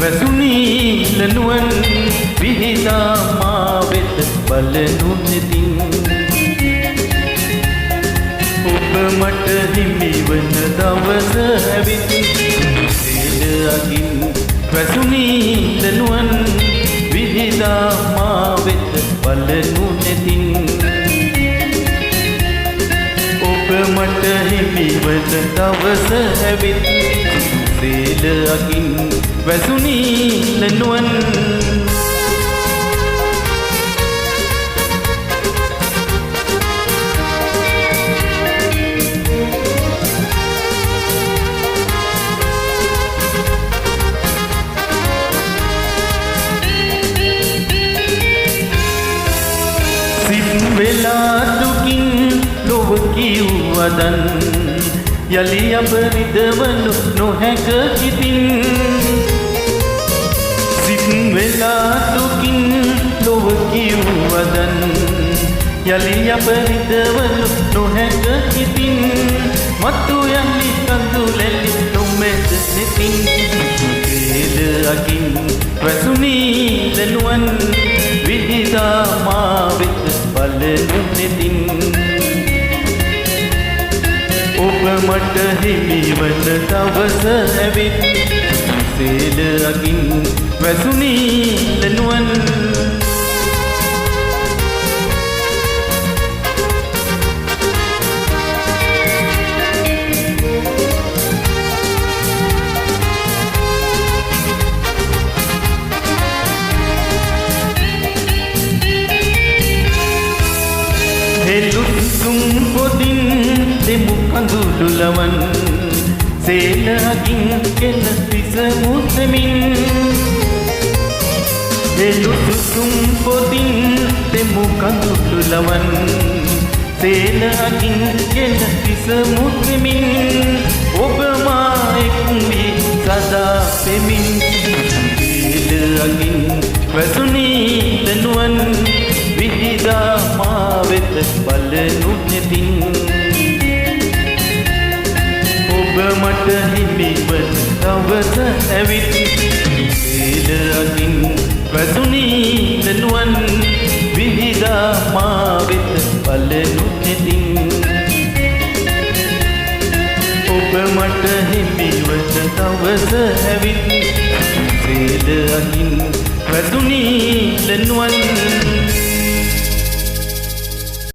වැසුනී ලනුවන් විහිදා මා වෙත බලනු නෙතින් ඔබ මට හිමිවන දවස ඇවිත් සේද අගින් වැසුනී ලනුවන් විහිදා මා වෙත බලනු නෙතින් ඔබ මට හිමිවන දවස ඇවිත් සේද අගින් වැසුනී ලනුවන් වෙලා දුකින් ලොව කිව්වදන් යලි අප රිදවනු නොහැක ඉතින් සිත් වෙලා දුකින් ලොව කිව්වදන් යලි අප රිදවනු නොහැක ඉතින් මතු යලි කඳුලැලි නොමැද නෙතින් වේද අකින් වැසුනී ලනුවන් විහිදා මා වෙත බලනු නෙතින් ඔබ මට හිමිවන දවස ඇවිත් සේද අගින් වැසුනී ලනුවන් හෙළුසුම් පොදින් දෙමු කඳුළු ලවන් සේන අගින් කෙන පිස මුසමින් හෙළුසුම් පොදින් දෙමු කඳුළු ලවන් සේන අගින් කෙන පිස මුසමින් ඔබ මා එක්වී සදා පෙමින් සේද අගින් වැසුනී ලනුවන් විහිදා මා වෙත බලනු නෙතින් ඔබ මට හිමිවන දවස ඇවිත් සේද අගින් වැසුනී ලනුවන් විහිදා මා වෙත බලනු නෙතින් ඔබ මට හිමිවන දවස ඇවිත්